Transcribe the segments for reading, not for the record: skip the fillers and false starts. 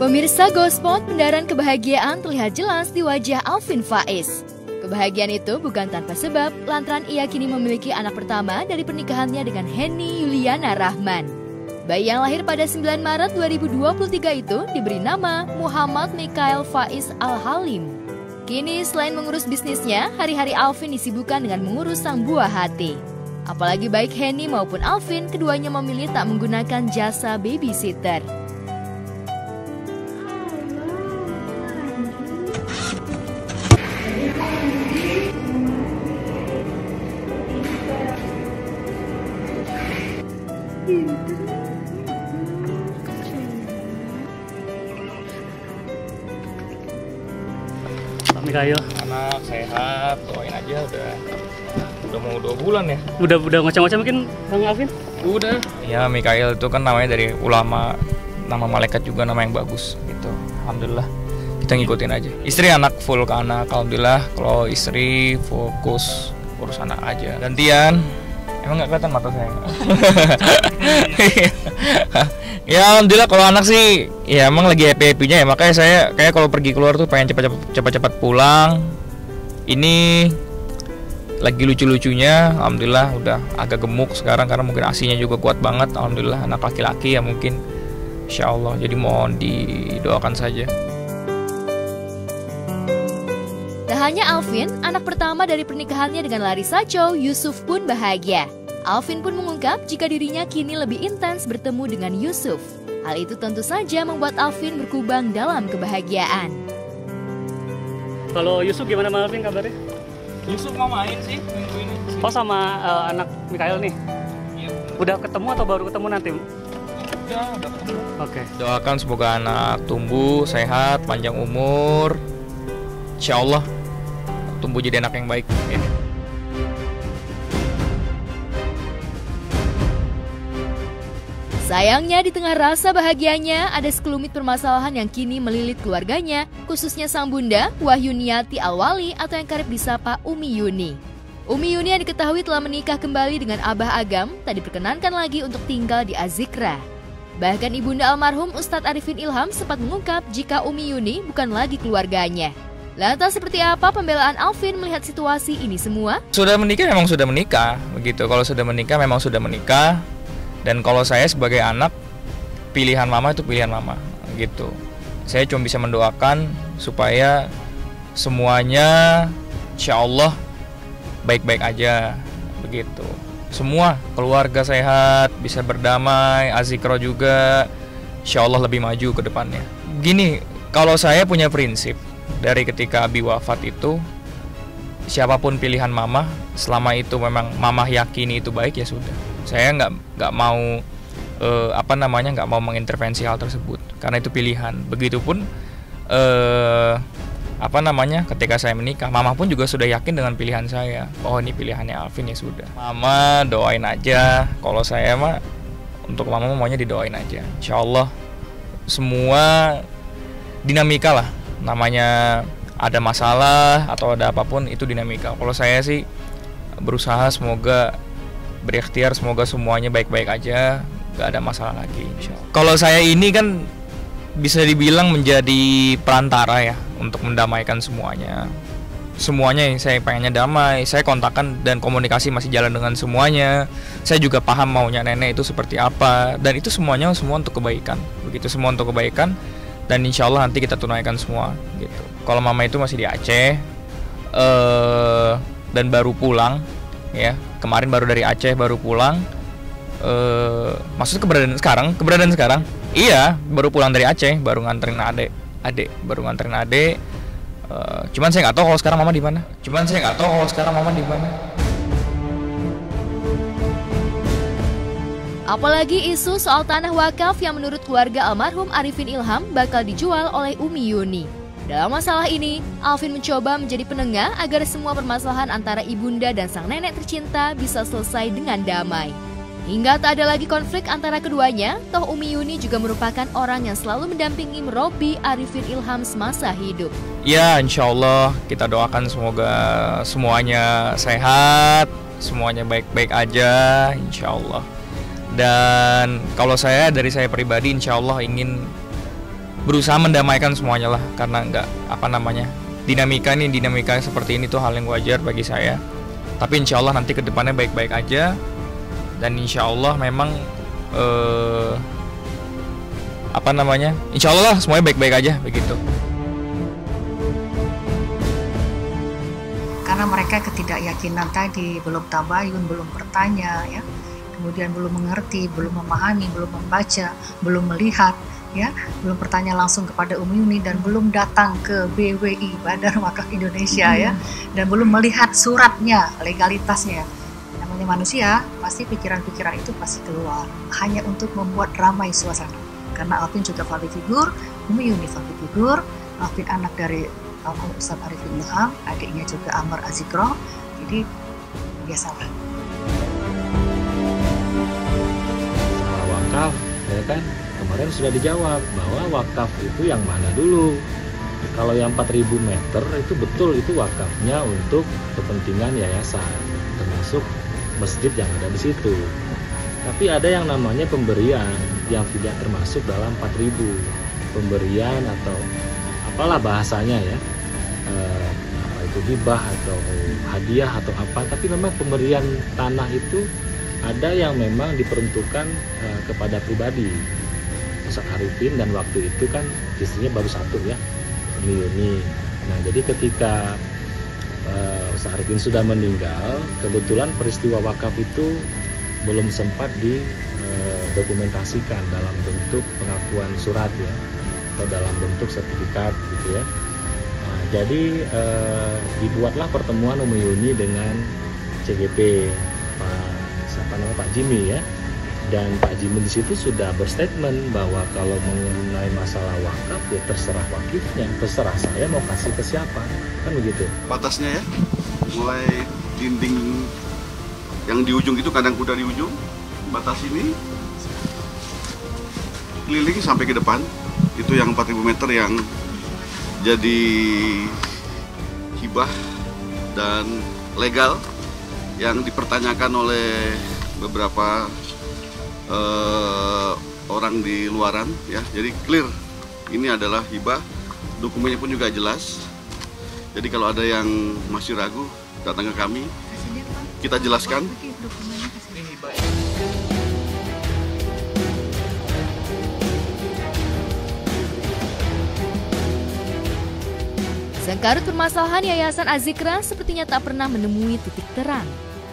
Pemirsa Gospot, pendaran kebahagiaan terlihat jelas di wajah Alvin Faiz. Kebahagiaan itu bukan tanpa sebab, lantaran ia kini memiliki anak pertama dari pernikahannya dengan Henny Yuliana Rahman. Bayi yang lahir pada 9 Maret 2023 itu diberi nama Muhammad Mikael Faiz Al-Halim. Kini selain mengurus bisnisnya, hari-hari Alvin disibukkan dengan mengurus sang buah hati. Apalagi baik Henny maupun Alvin, keduanya memilih tak menggunakan jasa babysitter. Pak Mikael, anak sehat, doain aja udah mau 2 bulan ya. Udah ngoceh-ngoceh mungkin Bang Alvin? Udah. Ya Mikael itu kan namanya dari ulama, nama malaikat juga nama yang bagus gitu. Alhamdulillah kita ngikutin aja. Istri anak full ke anak, alhamdulillah. Kalau istri fokus urus anak aja. Gantian. Emang nggak kelihatan mata saya? Ya alhamdulillah kalau anak sih ya emang lagi happy-happynya ya, makanya saya kayak kalau pergi keluar tuh pengen cepat-cepat pulang. Ini lagi lucu-lucunya, alhamdulillah udah agak gemuk sekarang karena mungkin asinya juga kuat banget. Alhamdulillah anak laki-laki ya mungkin, insya Allah. Jadi mohon didoakan saja. Tak hanya Alvin, anak pertama dari pernikahannya dengan Larissa Chow, Yusuf pun bahagia. Alvin pun mengungkap jika dirinya kini lebih intens bertemu dengan Yusuf. Hal itu tentu saja membuat Alvin berkubang dalam kebahagiaan. Kalau Yusuf gimana Bang Alvin kabarnya? Yusuf mau main sih minggu ini. Oh sama anak Mikael nih? Iya. Udah ketemu atau baru ketemu nanti? Udah ketemu. Oke. Doakan semoga anak tumbuh sehat, panjang umur. Insya Allah tumbuh jadi anak yang baik. Sayangnya di tengah rasa bahagianya ada sekelumit permasalahan yang kini melilit keluarganya, khususnya sang bunda Wahyuniati Alwali atau yang kerap disapa Umi Yuni. Umi Yuni yang diketahui telah menikah kembali dengan Abah Agam tak diperkenankan lagi untuk tinggal di Azikra. Bahkan ibunda almarhum Ustadz Arifin Ilham sempat mengungkap jika Umi Yuni bukan lagi keluarganya. Lantas seperti apa pembelaan Alvin melihat situasi ini semua? Sudah menikah memang sudah menikah, begitu. Kalau sudah menikah memang sudah menikah. Dan kalau saya sebagai anak, pilihan mama itu pilihan mama, gitu. Saya cuma bisa mendoakan supaya semuanya insya Allah baik-baik aja, begitu. Semua keluarga sehat, bisa berdamai, Azikra juga, insya Allah lebih maju ke depannya. Gini, kalau saya punya prinsip, dari ketika Abi wafat itu, siapapun pilihan mama, selama itu memang mama yakini itu baik ya sudah. Saya nggak mau nggak mau mengintervensi hal tersebut karena itu pilihan. Begitupun ketika saya menikah, mama pun juga sudah yakin dengan pilihan saya. Oh ini pilihannya Alvin ya sudah. Mama doain aja. Kalau saya mah untuk mama maunya didoain aja. Insya Allah semua dinamika lah. Namanya ada masalah atau ada apapun itu dinamika. Kalau saya sih berusaha semoga berikhtiar semoga semuanya baik-baik aja, gak ada masalah lagi insyaallah. Kalau saya ini kan bisa dibilang menjadi perantara ya untuk mendamaikan semuanya. Semuanya saya pengennya damai, saya kontakkan dan komunikasi masih jalan dengan semuanya. Saya juga paham maunya nenek itu seperti apa, dan itu semua untuk kebaikan. Begitu semua untuk kebaikan, dan insya Allah nanti kita tunaikan semua gitu. Kalau mama itu masih di Aceh dan baru pulang ya, kemarin baru dari Aceh baru pulang. Maksudnya keberadaan sekarang iya, baru pulang dari Aceh, baru nganterin adik cuman saya nggak tahu kalau sekarang mama di mana. Apalagi isu soal tanah wakaf yang menurut keluarga almarhum Arifin Ilham bakal dijual oleh Umi Yuni. Dalam masalah ini, Alvin mencoba menjadi penengah agar semua permasalahan antara ibunda dan sang nenek tercinta bisa selesai dengan damai. Hingga tak ada lagi konflik antara keduanya, toh Umi Yuni juga merupakan orang yang selalu mendampingi merobbi Arifin Ilham semasa hidup. Ya, insya Allah kita doakan semoga semuanya sehat, semuanya baik-baik aja, insya Allah. Dan kalau dari saya pribadi, insya Allah ingin berusaha mendamaikan semuanya lah, karena nggak dinamika seperti ini tuh hal yang wajar bagi saya. Tapi insya Allah nanti kedepannya baik-baik aja, dan insya Allah memang insya Allah lah semuanya baik-baik aja begitu. Karena mereka ketidakyakinan tadi, belum tabayun, belum bertanya, ya, kemudian belum mengerti, belum memahami, belum membaca, belum melihat, ya, belum bertanya langsung kepada Umi Yuni, dan belum datang ke BWI Badan Wakaf Indonesia, ya, dan belum melihat suratnya, legalitasnya. Namanya manusia, pasti pikiran-pikiran itu pasti keluar hanya untuk membuat ramai suasana. Karena Alvin juga public figure, Umi Yuni public figure, Alvin anak dari Ustaz Arifin Ilham, adiknya juga Amr Azikro, jadi biasalah. Masalah wakaf, ya kan, kemarin sudah dijawab bahwa wakaf itu yang mana dulu. Kalau yang 4.000 meter itu betul, itu wakafnya untuk kepentingan yayasan, termasuk masjid yang ada di situ. Tapi ada yang namanya pemberian yang tidak termasuk dalam 4.000. Pemberian atau apalah bahasanya, ya, apa itu hibah atau hadiah atau apa, tapi memang pemberian tanah itu ada yang memang diperuntukkan kepada pribadi. Ustaz Arifin, dan waktu itu kan istrinya baru satu, ya, Umi Yuni. Nah, jadi ketika Ustaz Arifin sudah meninggal, kebetulan peristiwa wakaf itu belum sempat didokumentasikan dalam bentuk pengakuan surat, ya, atau dalam bentuk sertifikat gitu, ya. Nah, jadi dibuatlah pertemuan Umi Yuni dengan CGP Pak Jimmy, ya, dan Pak Jimmy di situ sudah berstatement bahwa kalau mengenai masalah wakaf, ya terserah wakifnya, terserah saya mau kasih ke siapa, kan begitu. Batasnya, ya, mulai dinding yang di ujung itu, kandang kuda di ujung batas ini, keliling sampai ke depan, itu yang 4.000 meter yang jadi hibah dan legal, yang dipertanyakan oleh beberapa orang di luaran, ya. Jadi clear, ini adalah hibah, dokumennya pun juga jelas. Jadi kalau ada yang masih ragu, datang ke kami, kita jelaskan. Sengkarut permasalahan Yayasan Azikra sepertinya tak pernah menemui titik terang.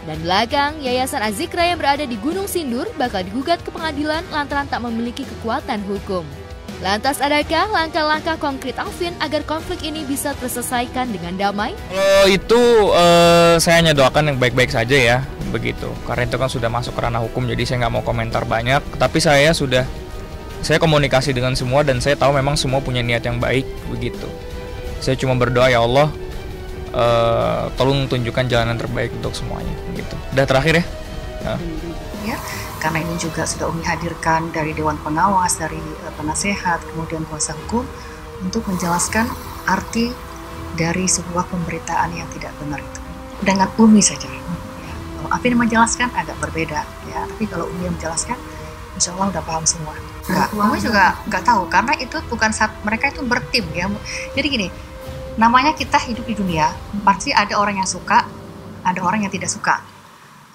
Dan belakang, Yayasan Azikra yang berada di Gunung Sindur bakal digugat ke pengadilan lantaran tak memiliki kekuatan hukum. Lantas adakah langkah-langkah konkret Alvin agar konflik ini bisa terselesaikan dengan damai? Kalau itu saya hanya doakan yang baik-baik saja, ya, begitu. Karena itu kan sudah masuk ke ranah hukum, jadi saya nggak mau komentar banyak. Tapi saya komunikasi dengan semua, dan saya tahu memang semua punya niat yang baik, begitu. Saya cuma berdoa, ya Allah, tolong tunjukkan jalanan terbaik untuk semuanya, gitu. Udah terakhir, ya. Ya, karena ini juga sudah Umi hadirkan dari Dewan Pengawas, dari penasehat, kemudian kuasa hukum, untuk menjelaskan arti dari sebuah pemberitaan yang tidak benar itu dengan Umi saja. Ya, kalau Afin menjelaskan agak berbeda, ya, tapi kalau Umi menjelaskan, insya Allah udah paham semua. Umi juga nggak tahu, karena itu bukan saat mereka itu bertim, ya. Jadi gini, namanya kita hidup di dunia, pasti ada orang yang suka, ada orang yang tidak suka.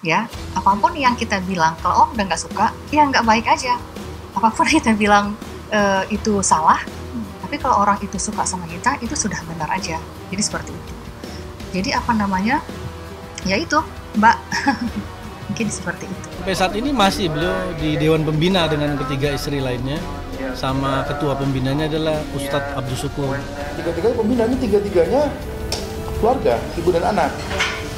Ya, apapun yang kita bilang, kalau udah nggak suka, ya nggak baik aja. Apapun yang kita bilang itu salah, tapi kalau orang itu suka sama kita, itu sudah benar aja. Jadi seperti itu. Jadi ya itu, Mbak, mungkin seperti itu. Sampai saat ini masih beliau di Dewan Pembina dengan ketiga istri lainnya, sama ketua pembinanya adalah Ustadz Abdul Syukur. Tiga-tiganya pembina ini tiga-tiganya keluarga, ibu dan anak.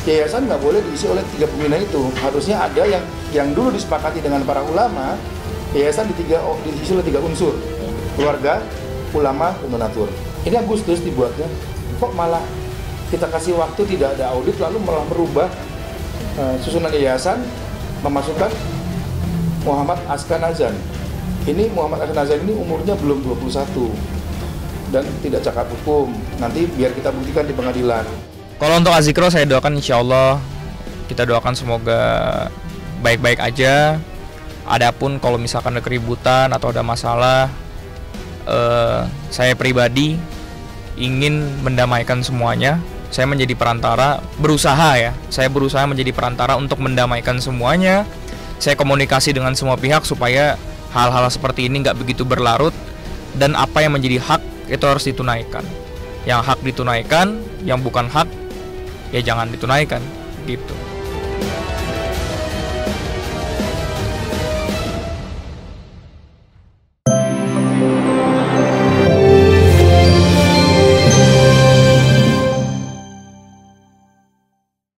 Yayasan nggak boleh diisi oleh tiga pembina itu. Harusnya ada yang dulu disepakati dengan para ulama. Yayasan diisi oleh tiga unsur: keluarga, ulama, dan donatur. Ini Agustus dibuatnya. Kok malah kita kasih waktu, tidak ada audit, lalu malah merubah susunan yayasan, memasukkan Muhammad Askanazan. Ini Muhammad Askanazan ini umurnya belum 21 dan tidak cakap hukum. Nanti biar kita buktikan di pengadilan. Kalau untuk Azikro, saya doakan insya Allah, kita doakan semoga baik-baik aja. Adapun kalau misalkan ada keributan atau ada masalah, saya pribadi ingin mendamaikan semuanya. Saya menjadi perantara, saya berusaha menjadi perantara untuk mendamaikan semuanya. Saya komunikasi dengan semua pihak supaya hal-hal seperti ini nggak begitu berlarut, dan apa yang menjadi hak itu harus ditunaikan. Yang hak ditunaikan, yang bukan hak ya jangan ditunaikan gitu.